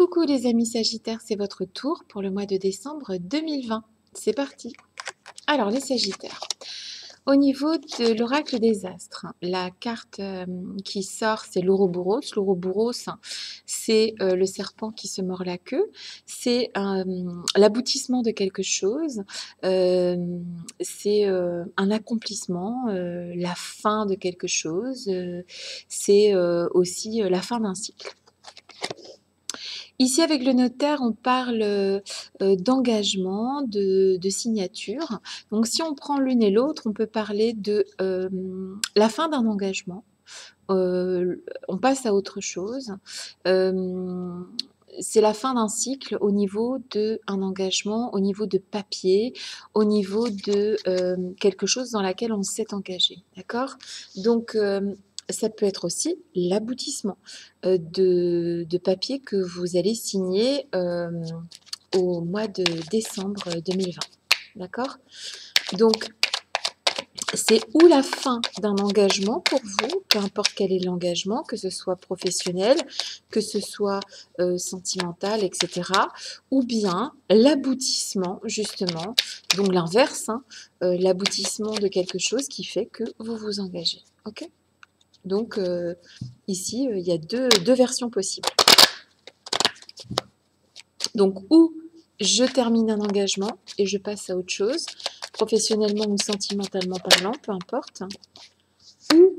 Coucou les amis Sagittaires, c'est votre tour pour le mois de décembre 2020. C'est parti. Alors les Sagittaires, au niveau de l'oracle des astres, la carte qui sort c'est l'Ouroboros. L'Ouroboros, c'est le serpent qui se mord la queue. C'est l'aboutissement de quelque chose. C'est un accomplissement, la fin de quelque chose. C'est aussi la fin d'un cycle. Ici, avec le notaire, on parle d'engagement, de signature. Donc, si on prend l'une et l'autre, on peut parler de la fin d'un engagement. On passe à autre chose. C'est la fin d'un cycle au niveau d'un engagement, au niveau de papier, au niveau de quelque chose dans laquelle on s'est engagé. D'accord? Donc, ça peut être aussi l'aboutissement de papier que vous allez signer au mois de décembre 2020. D'accord? Donc, c'est ou la fin d'un engagement pour vous, peu importe quel est l'engagement, que ce soit professionnel, que ce soit sentimental, etc. Ou bien l'aboutissement, justement, donc l'inverse, l'aboutissement de quelque chose qui fait que vous vous engagez. Ok? Donc, ici, il y a deux versions possibles. Donc, ou je termine un engagement et je passe à autre chose, professionnellement ou sentimentalement parlant, peu importe. Ou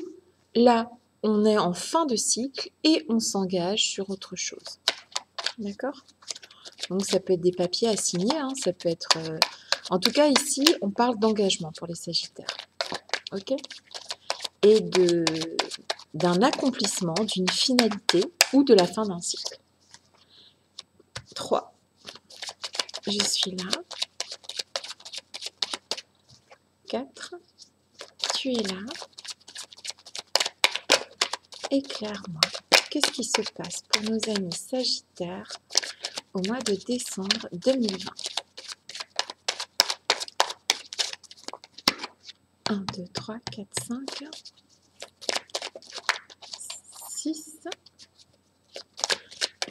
là, on est en fin de cycle et on s'engage sur autre chose. D'accord? Donc, ça peut être des papiers à signer, ça peut être... En tout cas, ici, on parle d'engagement pour les Sagittaires. Ok? Et d'un accomplissement, d'une finalité ou de la fin d'un cycle. 3. Je suis là. 4. Tu es là. Éclaire-moi. Qu'est-ce qui se passe pour nos amis Sagittaires au mois de décembre 2020? 1, 2, 3, 4, 5, 6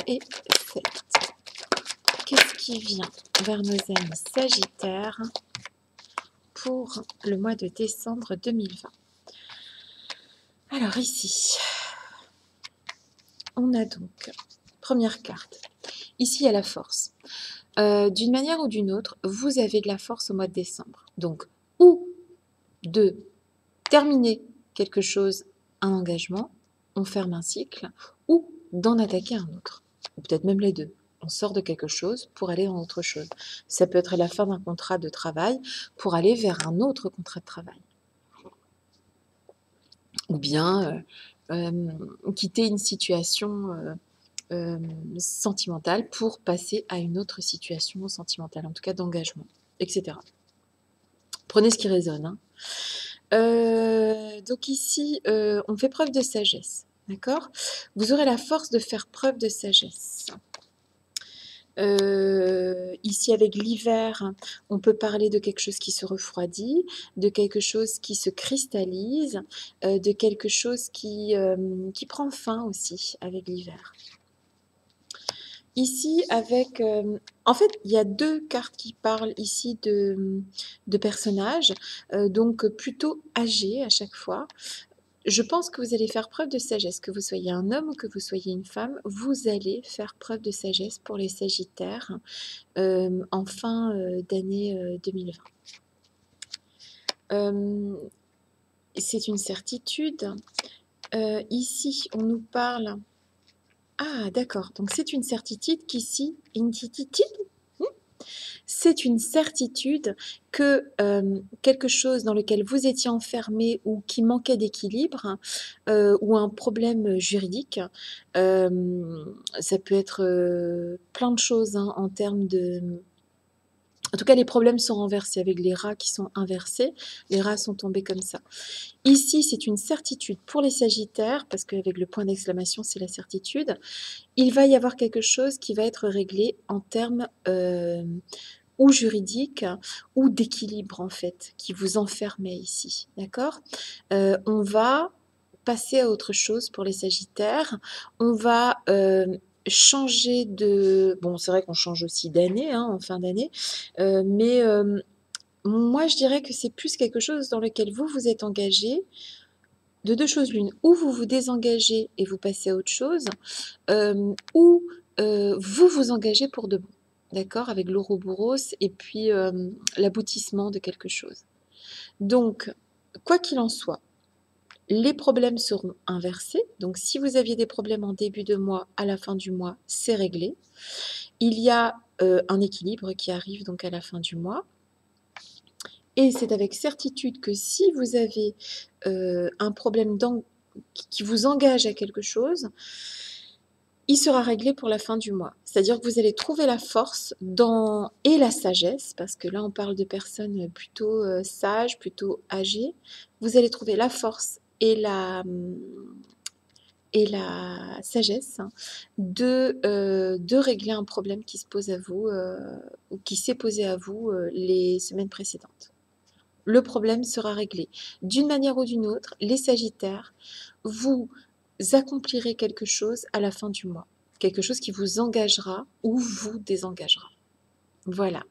et 7. Qu'est-ce qui vient vers nos amis Sagittaires pour le mois de décembre 2020? Alors ici, on a donc, première carte, ici il y a la force. D'une manière ou d'une autre, vous avez de la force au mois de décembre. Donc, ou de terminer quelque chose, un engagement, on ferme un cycle, ou d'en attaquer un autre. Ou peut-être même les deux. On sort de quelque chose pour aller dans autre chose. Ça peut être la fin d'un contrat de travail pour aller vers un autre contrat de travail. Ou bien quitter une situation sentimentale pour passer à une autre situation sentimentale, en tout cas d'engagement, etc. Prenez ce qui résonne. Donc ici, on fait preuve de sagesse, d'accord? Vous aurez la force de faire preuve de sagesse. Ici, avec l'hiver, on peut parler de quelque chose qui se refroidit, de quelque chose qui se cristallise, de quelque chose qui prend fin aussi avec l'hiver. Ici, avec... en fait, il y a deux cartes qui parlent ici de personnages, donc plutôt âgés à chaque fois. Je pense que vous allez faire preuve de sagesse, que vous soyez un homme ou que vous soyez une femme, vous allez faire preuve de sagesse pour les Sagittaires en fin d'année 2020. C'est une certitude. Ici, on nous parle... Ah, d'accord. Donc, c'est une certitude qu'ici... C'est une certitude que quelque chose dans lequel vous étiez enfermé ou qui manquait d'équilibre ou un problème juridique, ça peut être plein de choses en termes de... En tout cas, les problèmes sont renversés avec les rats qui sont inversés. Les rats sont tombés comme ça. Ici, c'est une certitude pour les Sagittaires, parce qu'avec le point d'exclamation, c'est la certitude. Il va y avoir quelque chose qui va être réglé en termes ou juridiques ou d'équilibre, en fait, qui vous enfermait ici. D'accord? On va passer à autre chose pour les Sagittaires. On va changer de... Bon, c'est vrai qu'on change aussi d'année, hein, en fin d'année, mais moi, je dirais que c'est plus quelque chose dans lequel vous vous êtes engagé, de deux choses l'une, ou vous vous désengagez et vous passez à autre chose, ou vous vous engagez pour de bon, d'accord, avec l'ouroboros et puis l'aboutissement de quelque chose. Donc, quoi qu'il en soit, les problèmes seront inversés. Donc, si vous aviez des problèmes en début de mois, à la fin du mois, c'est réglé. Il y a un équilibre qui arrive donc à la fin du mois. Et c'est avec certitude que si vous avez un problème qui vous engage à quelque chose, il sera réglé pour la fin du mois. C'est-à-dire que vous allez trouver la force et la sagesse, parce que là on parle de personnes plutôt sages, plutôt âgées. Vous allez trouver la force et la sagesse de régler un problème qui se pose à vous ou qui s'est posé à vous les semaines précédentes. Le problème sera réglé. D'une manière ou d'une autre, les Sagittaires, vous accomplirez quelque chose à la fin du mois. Quelque chose qui vous engagera ou vous désengagera. Voilà.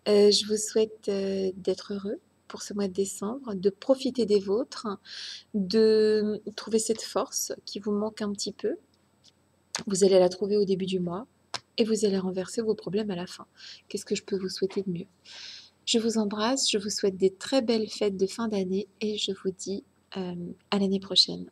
Je vous souhaite d'être heureux pour ce mois de décembre, de profiter des vôtres, de trouver cette force qui vous manque un petit peu. Vous allez la trouver au début du mois et vous allez renverser vos problèmes à la fin. Qu'est-ce que je peux vous souhaiter de mieux? Je vous embrasse, je vous souhaite des très belles fêtes de fin d'année et je vous dis à l'année prochaine.